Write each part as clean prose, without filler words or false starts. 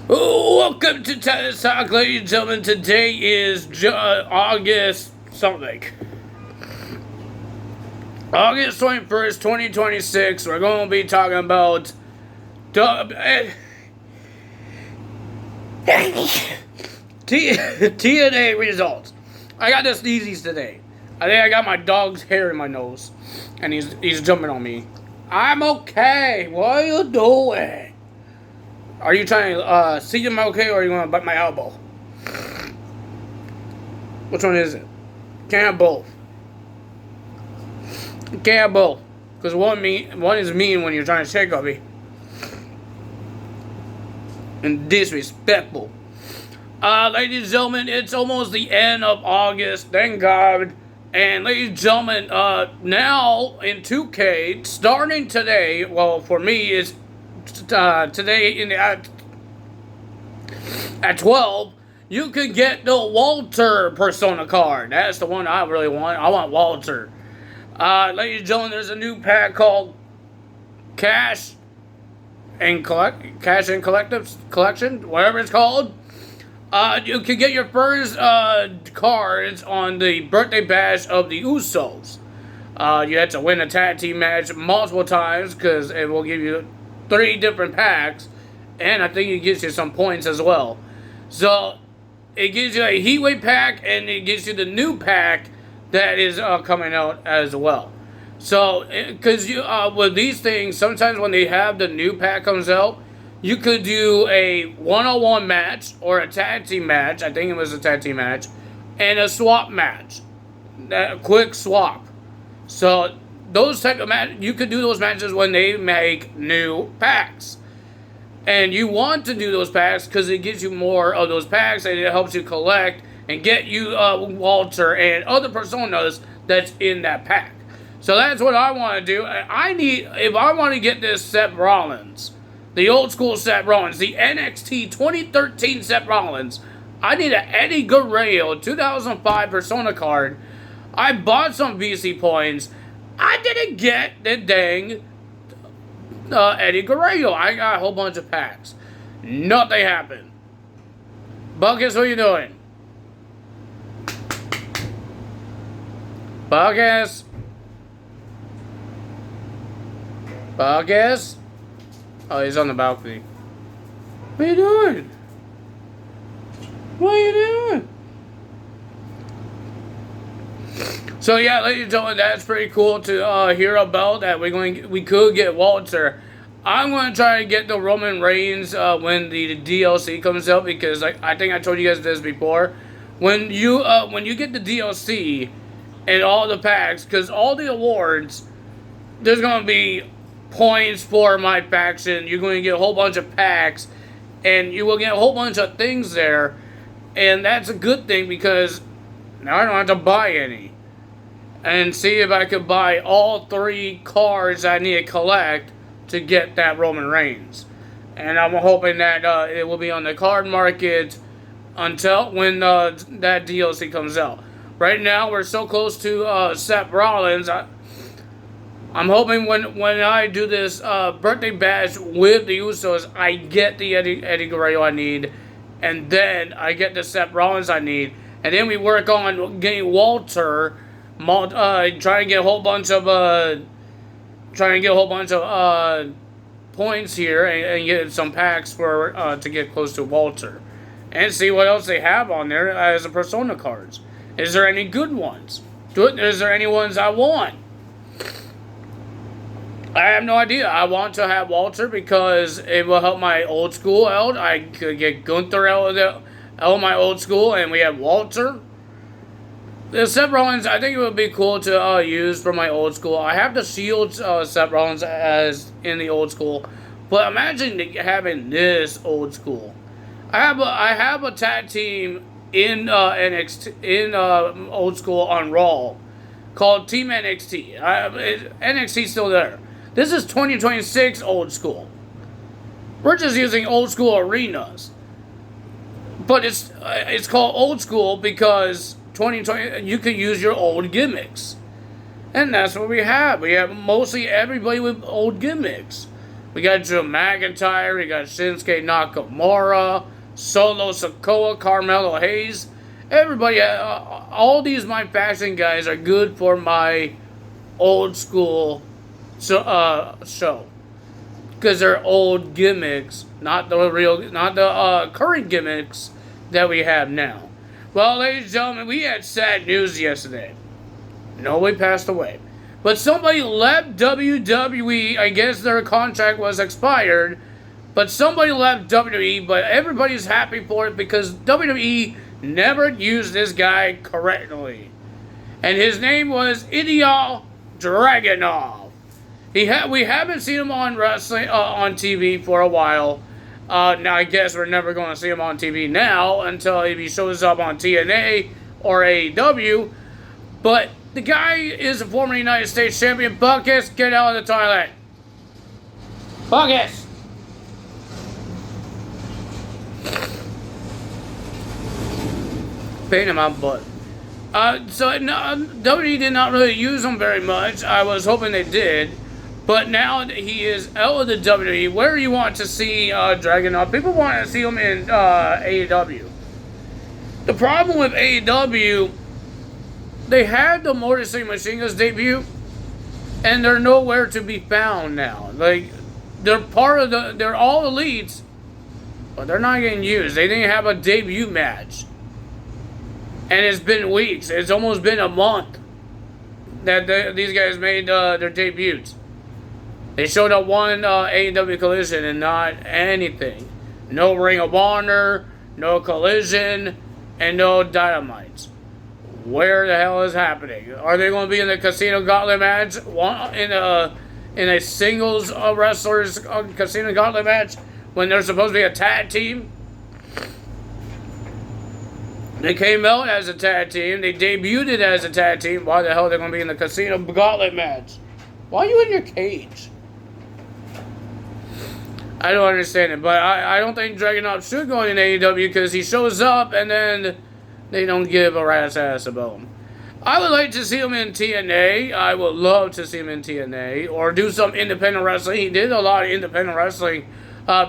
Welcome to Tennis Talk, ladies and gentlemen. Today is August something. August 21st, 2026. We're going to be talking about TNA results. I got the sneezies today. I think I got my dog's hair in my nose, and he's jumping on me. I'm okay. What are you doing? Are you trying to see if I'm okay, or are you going to bite my elbow? Which one is it? Can't have both. Can't have both. Because one is mean when you're trying to shake on me. And disrespectful. Ladies and gentlemen, it's almost the end of August. Thank God. And ladies and gentlemen, now in 2K, starting today, well, for me, it's today at 12, you can get the Walter Persona card. That's the one I really want. I want Walter. Ladies and gentlemen, there's a new pack called Cash and Collection, whatever it's called. You can get your first cards on the birthday bash of the Usos. You have to win a tag team match multiple times because it will give you 3 different packs, and I think it gives you some points as well. So it gives you a Heatwave pack, and it gives you the new pack that is coming out as well. So, because you with these things, sometimes when they have the new pack comes out, you could do a one-on-one match or a tag team match. I think it was a tag team match, and a swap match, a quick swap. So those type of matches, you could do those matches when they make new packs. And you want to do those packs because it gives you more of those packs, and it helps you collect and get you Walter and other personas that's in that pack. So that's what I want to do. If I want to get this Seth Rollins, the old school Seth Rollins, the NXT 2013 Seth Rollins, I need an Eddie Guerrero 2005 Persona card. I bought some VC points. I didn't get the dang Eddie Guerrero. I got a whole bunch of packs. Nothing happened. Buckets, what are you doing? Buckets? Buckets? Oh, he's on the balcony. What are you doing? What are you doing? So yeah, ladies and gentlemen, that's pretty cool to hear about that. We could get Walter. I'm going to try to get the Roman Reigns when the DLC comes out, because I think I told you guys this before. When you get the DLC and all the packs, because all the awards, there's going to be points for my faction. You're going to get a whole bunch of packs, and you will get a whole bunch of things there, and that's a good thing because now I don't have to buy any. And see if I could buy all 3 cards I need to collect to get that Roman Reigns. And I'm hoping that it will be on the card market until when that DLC comes out. Right now, we're so close to Seth Rollins. I'm hoping when I do this birthday bash with the Usos, I get the Eddie Guerrero I need, and then I get the Seth Rollins I need, and then we work on getting Walter. Trying to get a whole bunch of points here and get some packs for to get close to Walter, and see what else they have on there as a Persona cards. Is there any good ones? Is there any ones I want? I have no idea. I want to have Walter because it will help my old school out. I could get Gunther out of my old school, and we have Walter. The Seth Rollins, I think it would be cool to use for my old school. I have the Shield Seth Rollins as in the old school, but imagine having this old school. I have a tag team in NXT in old school on Raw called Team NXT. NXT's still there. This is 2026 old school. We're just using old school arenas, but it's called old school because 2020, you can use your old gimmicks. And that's what we have. We have mostly everybody with old gimmicks. We got Drew McIntyre. We got Shinsuke Nakamura, Solo Sikoa, Carmelo Hayes. Everybody, all these My Faction guys are good for my old school show. Because they're old gimmicks, not the current gimmicks that we have now. Well, ladies and gentlemen, we had sad news yesterday. Nobody passed away. But somebody left WWE. I guess their contract was expired. But somebody left WWE, but everybody's happy for it because WWE never used this guy correctly. And his name was Ilya Dragunov. We haven't seen him on wrestling on TV for a while. Now I guess we're never going to see him on TV now until he shows up on TNA or AEW. But the guy is a former United States champion. Buckus, get out of the toilet. Buckus. Pain in my butt. WWE did not really use him very much. I was hoping they did. But now that he is out of the WWE, where do you want to see Dragunov? People want to see him in AEW. The problem with AEW, they had the Motor City Machine Guns debut, and they're nowhere to be found now. Like, they're they're all elites, but they're not getting used. They didn't have a debut match. And it's been weeks. It's almost been a month that these guys made their debuts. They showed up one AEW Collision and not anything. No Ring of Honor, no Collision, and no Dynamites. Where the hell is happening? Are they going to be in the Casino Gauntlet match? In a singles wrestlers Casino Gauntlet match when they're supposed to be a tag team? They came out as a tag team. They debuted as a tag team. Why the hell are they going to be in the Casino Gauntlet match? Why are you in your cage? I don't understand it, but I don't think Dragunov should go in AEW because he shows up and then they don't give a rat's ass about him. I would like to see him in TNA. I would love to see him in TNA or do some independent wrestling. He did a lot of independent wrestling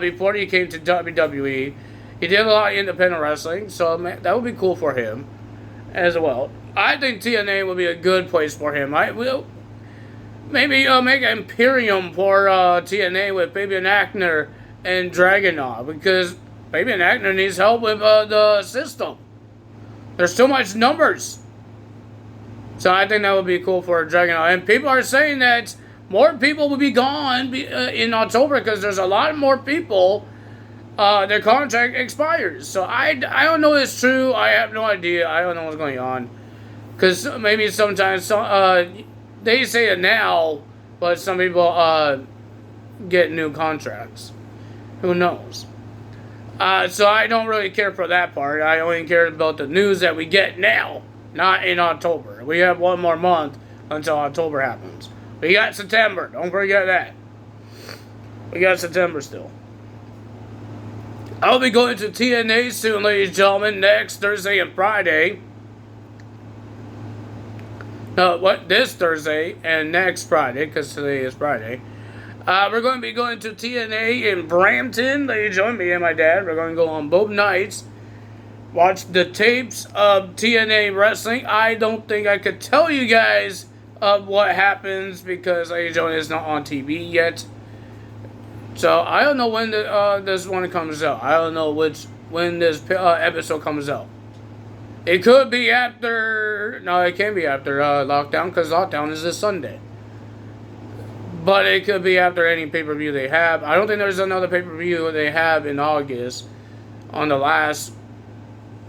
before he came to WWE. He did a lot of independent wrestling, so that would be cool for him as well. I think TNA would be a good place for him. I will. Maybe make an Imperium for TNA with Fabian Aichner and Dragunov because Fabian Aichner needs help with the system. There's too much numbers. So I think that would be cool for Dragunov. And people are saying that more people will be gone in October because there's a lot more people. Their contract expires. So I don't know if it's true. I have no idea. I don't know what's going on. Because maybe sometimes they say it now, but some people get new contracts. Who knows? So I don't really care for that part. I only care about the news that we get now, not in October. We have one more month until October happens. We got September. Don't forget that. We got September still. I'll be going to TNA soon, ladies and gentlemen, next Thursday and Friday. This Thursday and next Friday, because today is Friday. We're going to be going to TNA in Brampton. Ladies and gentlemen, me and my dad. We're going to go on both nights. Watch the tapes of TNA wrestling. I don't think I could tell you guys what happens because, ladies and gentlemen, it's not on TV yet. So I don't know when this one comes out. I don't know when this episode comes out. It could be after. No, it can't be after lockdown because lockdown is this Sunday. But it could be after any pay-per-view they have. I don't think there's another pay-per-view they have in August. On the last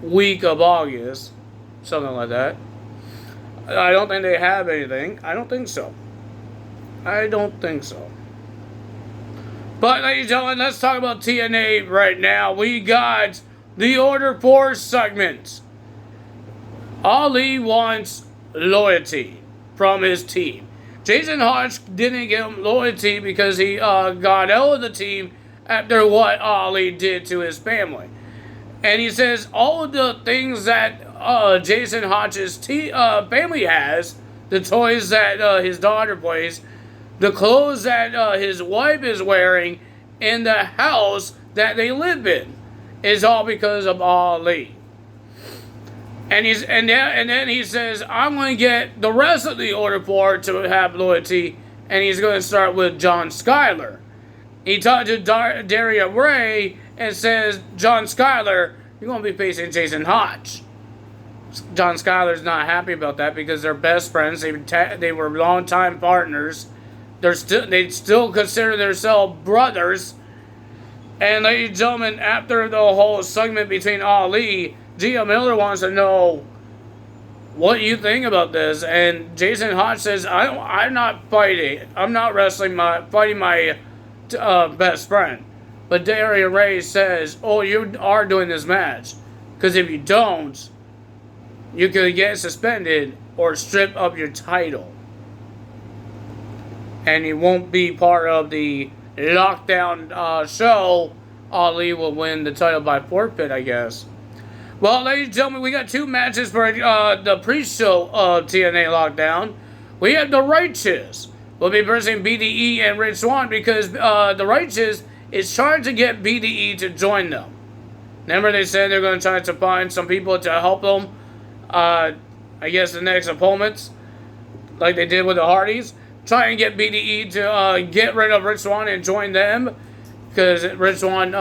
week of August, something like that. I don't think they have anything. I don't think so. But, ladies and gentlemen, let's talk about TNA right now. We got the Order 4 segment. Ali wants loyalty from his team. Jason Hodge didn't give him loyalty because he got out of the team after what Ali did to his family. And he says all of the things that Jason Hodge's family has, the toys that his daughter plays, the clothes that his wife is wearing in the house that they live in is all because of Ali. And then he says, I'm going to get the rest of the order for to have loyalty, and he's going to start with John Skyler. He talked to Daria Ray and says, John Skyler, you're going to be facing Jason Hodge. John Skyler's not happy about that because they're best friends. They were longtime partners. They still consider themselves brothers. And ladies and gentlemen, after the whole segment between Ali, Gia Miller wants to know what you think about this. And Jason Hodge says, I'm not fighting. I'm not fighting my best friend. But Daria Ray says, oh, you are doing this match. Because if you don't, you could get suspended or strip up your title. And you won't be part of the lockdown show. Ali will win the title by forfeit, I guess. Well, ladies and gentlemen, we got 2 matches for the pre-show of TNA Lockdown. We have The Righteous. We'll be versing BDE and Rich Swann because The Righteous is trying to get BDE to join them. Remember they said they're going to try to find some people to help them, I guess, the next opponents, like they did with the Hardys. Try and get BDE to get rid of Rich Swann and join them because Rich Swann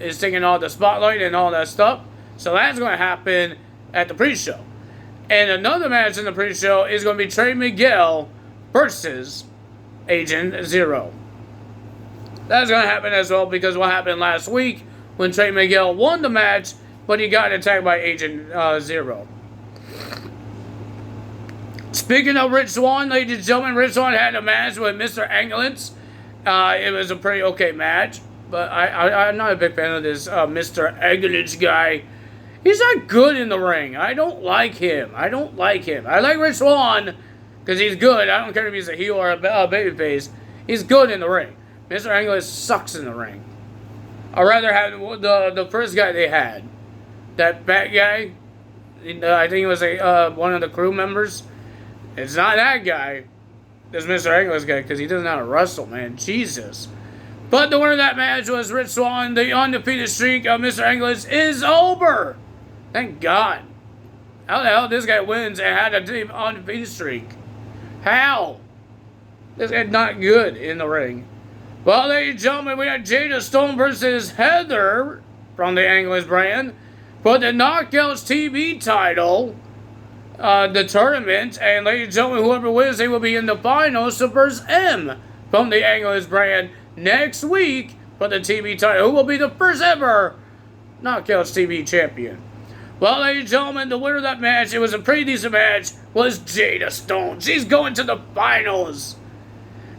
is taking all the spotlight and all that stuff. So that's going to happen at the pre-show. And another match in the pre-show is going to be Trey Miguel versus Agent Zero. That's going to happen as well because what happened last week when Trey Miguel won the match, but he got attacked by Agent Zero. Speaking of Rich Swann, ladies and gentlemen, Rich Swann had a match with Mr. Anglitz. It was a pretty okay match, but I'm not a big fan of this Mr. Anglitz guy. He's not good in the ring. I don't like him. I like Rich Swann because he's good. I don't care if he's a heel or a babyface. He's good in the ring. Mr. Anglitz sucks in the ring. I'd rather have the first guy they had. That fat guy. I think it was one of the crew members. It's not that guy. It's Mr. Anglitz guy because he doesn't know how to wrestle, man. Jesus. But the winner of that match was Rich Swann. The undefeated streak of Mr. Anglitz is over. Thank God. How the hell this guy wins and had a undefeated streak? How? This guy's not good in the ring. Well, ladies and gentlemen, we got Jada Stone versus Heather from the Anglitz brand for the Knockouts TV title, the tournament. And ladies and gentlemen, whoever wins, they will be in the finals to verse M from the Anglitz brand next week for the TV title. Who will be the first ever Knockouts TV champion? Well, ladies and gentlemen, the winner of that match, it was a pretty decent match, was Jada Stone. She's going to the finals.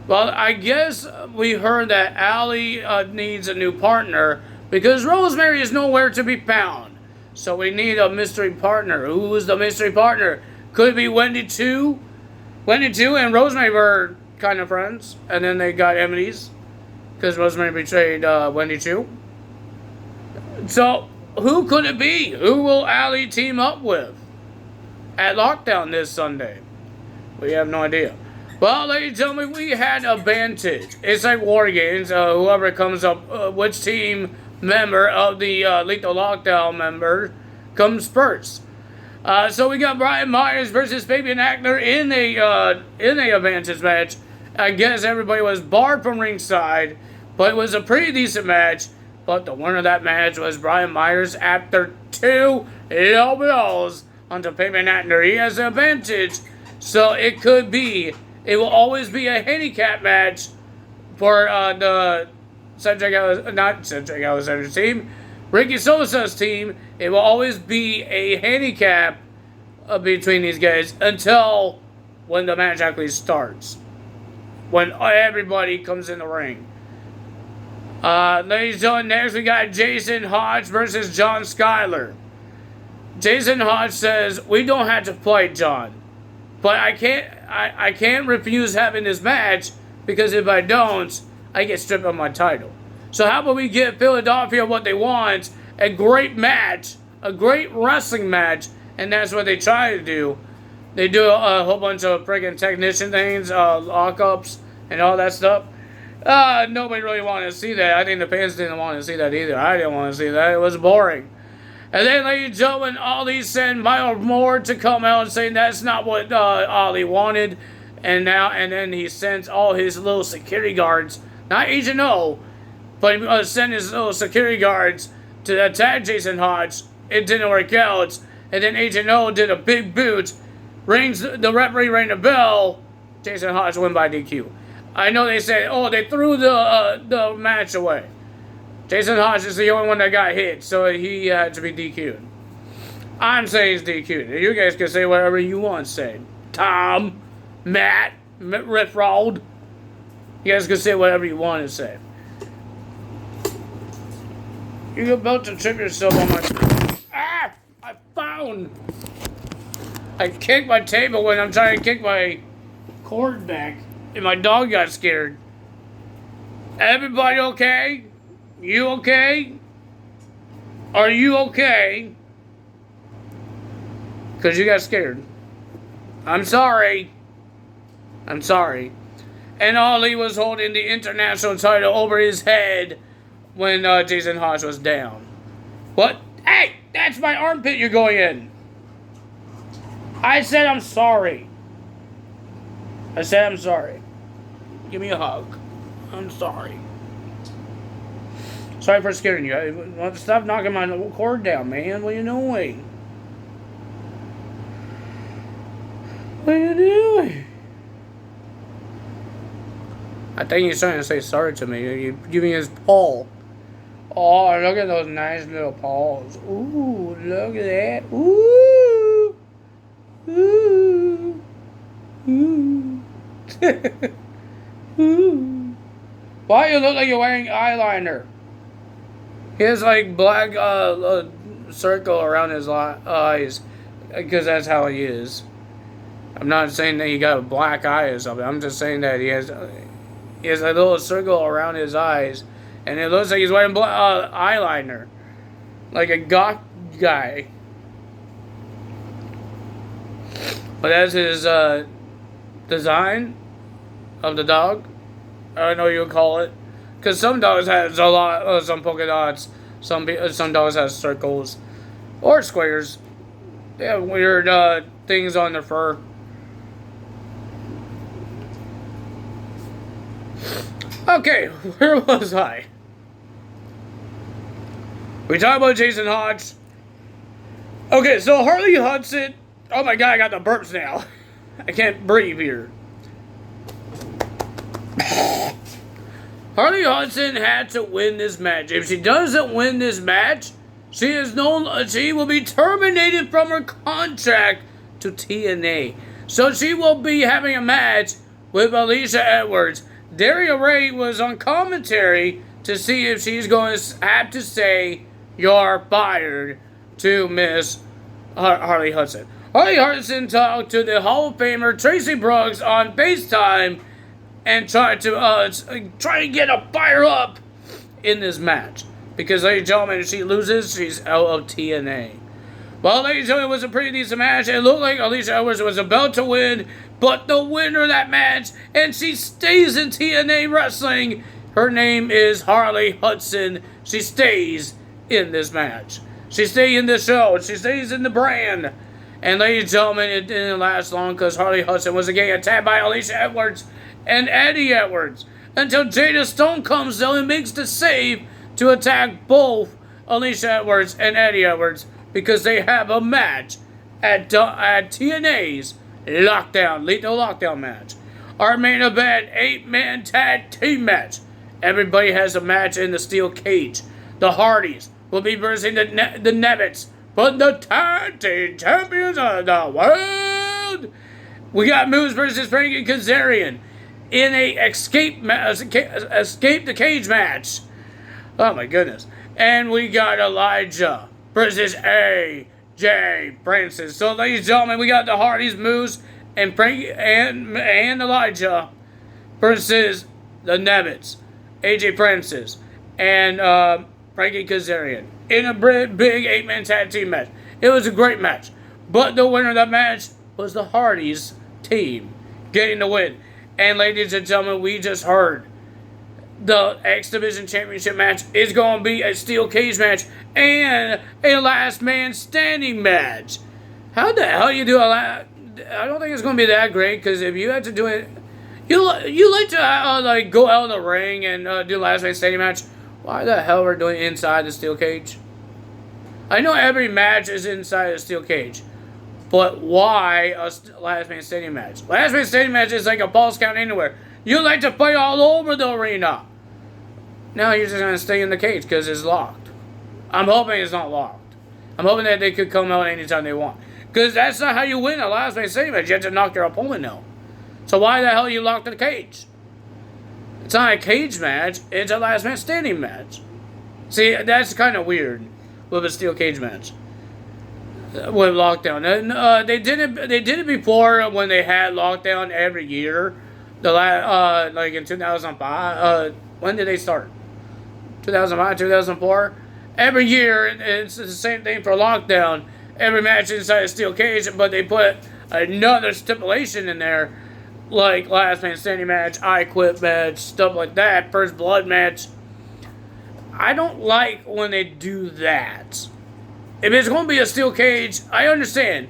Well, I guess we heard that Allie needs a new partner because Rosemary is nowhere to be found. So we need a mystery partner. Who is the mystery partner? Could it be Wendy 2? Wendy 2 and Rosemary were kind of friends, and then they got enemies because Rosemary betrayed Wendy 2. So, who could it be? Who will Allie team up with at Lockdown this Sunday? We have no idea. Well, ladies and gentlemen, we had a Vantage. It's like War Games. Whoever comes up, which team member of the Lethal Lockdown member comes first. So we got Brian Myers versus Fabian Ackner in a Vantage match. I guess everybody was barred from ringside, but it was a pretty decent match. But the winner of that match was Brian Myers after 2 low blows onto Fabian Ackner. He has an advantage, so it will always be a handicap match for the Cedric Alexander's team, Ricky Sosa's team. It will always be a handicap between these guys until when the match actually starts, when everybody comes in the ring. Ladies and gentlemen, next we got Jason Hodge versus John Skyler. Jason Hodge says, we don't have to fight John, but I can't refuse having this match because if I don't, I get stripped of my title. So how about we give Philadelphia what they want, a great match, a great wrestling match, and that's what they try to do. They do a whole bunch of freaking technician things, lockups, and all that stuff. Nobody really wanted to see that. I think the fans didn't want to see that either. I didn't want to see that. It was boring. And then, ladies and gentlemen, Ali sent Miles Moore to come out and say that's not what Ali wanted. And then he sends all his little security guards, not Agent O, but he sent his little security guards to attack Jason Hodge. It didn't work out. And then Agent O did a big boot, the referee rang the bell. Jason Hodge won by DQ. I know they said, oh, they threw the match away. Jason Hodge is the only one that got hit, so he had to be DQ'd. I'm saying he's DQ'd. You guys can say whatever you want to say. Tom, Matt, Riffraud. You guys can say whatever you want to say. You're about to trip yourself on my... Ah! I found... I kicked my table when I'm trying to kick my cord back, and my dog got scared. Everybody okay? You okay? Are you okay? Because you got scared. I'm sorry. I'm sorry. And Ali was holding the international title over his head when Jason Hodge was down. What? Hey! That's my armpit you're going in. I said I'm sorry. I said I'm sorry. Give me a hug. I'm sorry. Sorry for scaring you. Stop knocking my cord down, man. What are you doing? What are you doing? I think he's trying to say sorry to me. You're giving his paw. Oh, look at those nice little paws. Ooh, look at that. Ooh. Ooh. Ooh. Ooh. Why you look like you're wearing eyeliner? He has like black circle around his eyes because that's how he is. I'm not saying that he got a black eye or something. I'm just saying that he has a little circle around his eyes, and it looks like he's wearing eyeliner, like a goth guy. But that's his design of the dog. I don't know what you would call it. Because some dogs has a lot, some polka dots, some dogs have circles, or squares. They have weird things on their fur. Okay, where was I? We talked about Jason Hodge. Okay, so Harley Hudson. Oh my god, I got the burps now. I can't breathe here. Harley Hudson had to win this match. If she doesn't win this match, she will be terminated from her contract to TNA. So she will be having a match with Alicia Edwards. Daria Ray was on commentary to see if she's going to have to say, "You're fired," to Miss Harley Hudson. Harley Hudson talked to the Hall of Famer Tracy Brooks on FaceTime and tried to get a fire up in this match. Because, ladies and gentlemen, if she loses, she's out of TNA. Well, ladies and gentlemen, it was a pretty decent match. It looked like Alicia Edwards was about to win, but the winner of that match, and she stays in TNA Wrestling, her name is Harley Hudson. She stays in this match. She stays in the show. She stays in the brand. And, ladies and gentlemen, it didn't last long because Harley Hudson was getting attacked by Alicia Edwards and Eddie Edwards until Jada Stone comes down and makes the save to attack both Alicia Edwards and Eddie Edwards because they have a match at TNA's Lethal Lockdown match. Our main event, 8-man tag team match. Everybody has a match in the steel cage. The Hardys will be versus the Nebbits for the tag team champions of the world. We got Moose versus Frankie Kazarian in a escape the cage match. Oh my goodness. And we got Elijah versus AJ Francis. So, ladies and gentlemen, we got the Hardys, Moose, and Frankie and Elijah versus the Nebbits, AJ Francis, and Frankie Kazarian in a big 8-man tag team match. It was a great match. But the winner of that match was the Hardys team getting the win. And ladies and gentlemen, we just heard the X Division Championship match is going to be a steel cage match and a last man standing match. How the hell you do I don't think it's going to be that great, because if you have to do it, you like to like go out of the ring and do last man standing match. Why the hell are we doing it inside the steel cage? I know every match is inside the steel cage, but why a last man standing match? Last man standing match is like a Falls Count Anywhere. You like to fight all over the arena. Now you're just going to stay in the cage because it's locked. I'm hoping it's not locked. I'm hoping that they could come out anytime they want. Because that's not how you win a last man standing match. You have to knock your opponent out. So why the hell are you locked in the cage? It's not a cage match. It's a last man standing match. See, that's kind of weird with a steel cage match. With lockdown. And, they did it before when they had lockdown every year. Like in 2005. When did they start? 2005, 2004. Every year, it's the same thing for lockdown. Every match inside a steel cage, but they put another stipulation in there, like last man standing match, I quit match, stuff like that, first blood match. I don't like when they do that. If it's going to be a steel cage, I understand.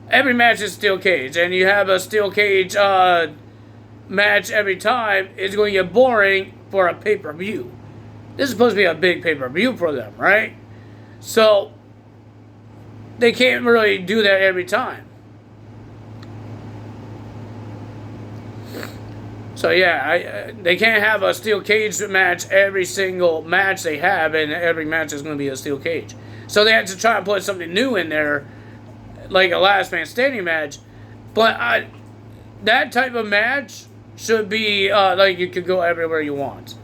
Every match is steel cage, and you have a steel cage match every time. It's going to get boring for a pay-per-view. This is supposed to be a big pay-per-view for them, right? So they can't really do that every time. So yeah, they can't have a steel cage match every single match they have, and every match is going to be a steel cage. So they had to try and put something new in there, like a last man standing match. But that type of match should be like you could go everywhere you want.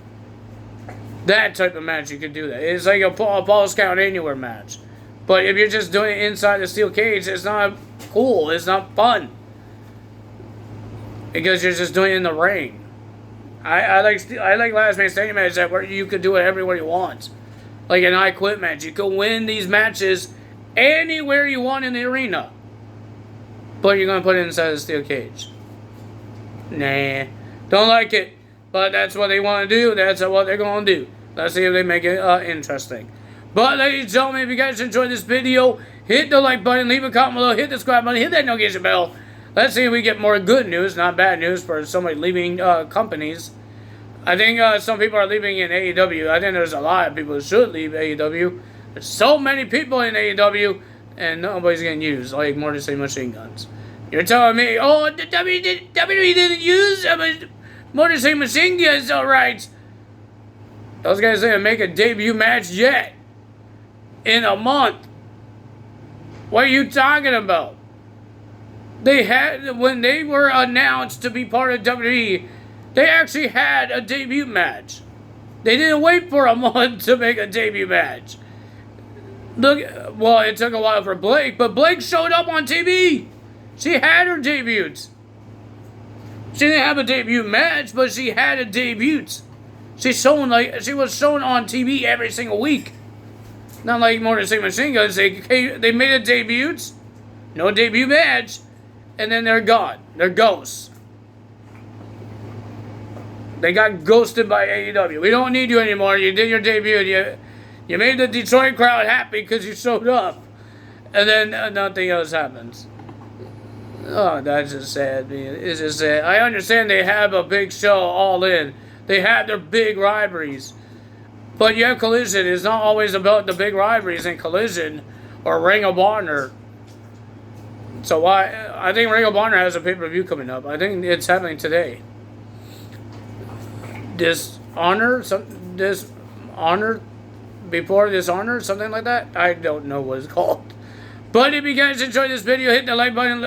That type of match, you could do that. It's like a Falls Count Anywhere match. But if you're just doing it inside the steel cage, it's not cool. It's not fun. Because you're just doing it in the ring. I like last man standing matches that where you could do it everywhere you want. Like an I Quit match. You can win these matches anywhere you want in the arena. But you're going to put it inside the steel cage. Nah. Don't like it. But that's what they want to do. That's what they're going to do. Let's see if they make it interesting. But ladies and gentlemen, if you guys enjoyed this video, hit the like button, leave a comment below, hit the subscribe button, hit that notification bell. Let's see if we get more good news, not bad news for somebody leaving companies. I think some people are leaving in AEW. I think there's a lot of people who should leave AEW. There's so many people in AEW, and nobody's getting used, like Mortal Kombat machine guns. You're telling me, oh, the WWE didn't use Mortal Kombat machine guns, alright. Those guys didn't make a debut match yet. In a month. What are you talking about? They had, when they were announced to be part of WWE, they actually had a debut match. They didn't wait for a month to make a debut match. Look, well, it took a while for Blake, but Blake showed up on TV. She had her debuts. She didn't have a debut match, but she had a debut. She was shown on TV every single week. Not like Mortal Kombat machine guns. They made a debut, no debut match, and then they're gone. They're ghosts. They got ghosted by AEW. We don't need you anymore. You did your debut. You made the Detroit crowd happy because you showed up, and then nothing else happens. Oh, that's just sad, man. It's just sad. I understand they have a big show all in. They have their big rivalries. But you have Collision. It's not always about the big rivalries in Collision or Ring of Honor. So I think Ring of Honor has a pay-per-view coming up. I think it's happening today. Dishonor? Before Dishonor? Something like that? I don't know what it's called. But if you guys enjoyed this video, hit the like button.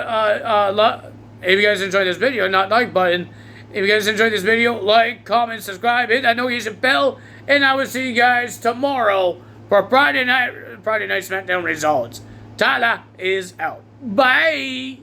If you guys enjoyed this video, not like button. If you guys enjoyed this video, like, comment, subscribe, hit that notification bell, and I will see you guys tomorrow for Friday night SmackDown results. Tyler is out. Bye.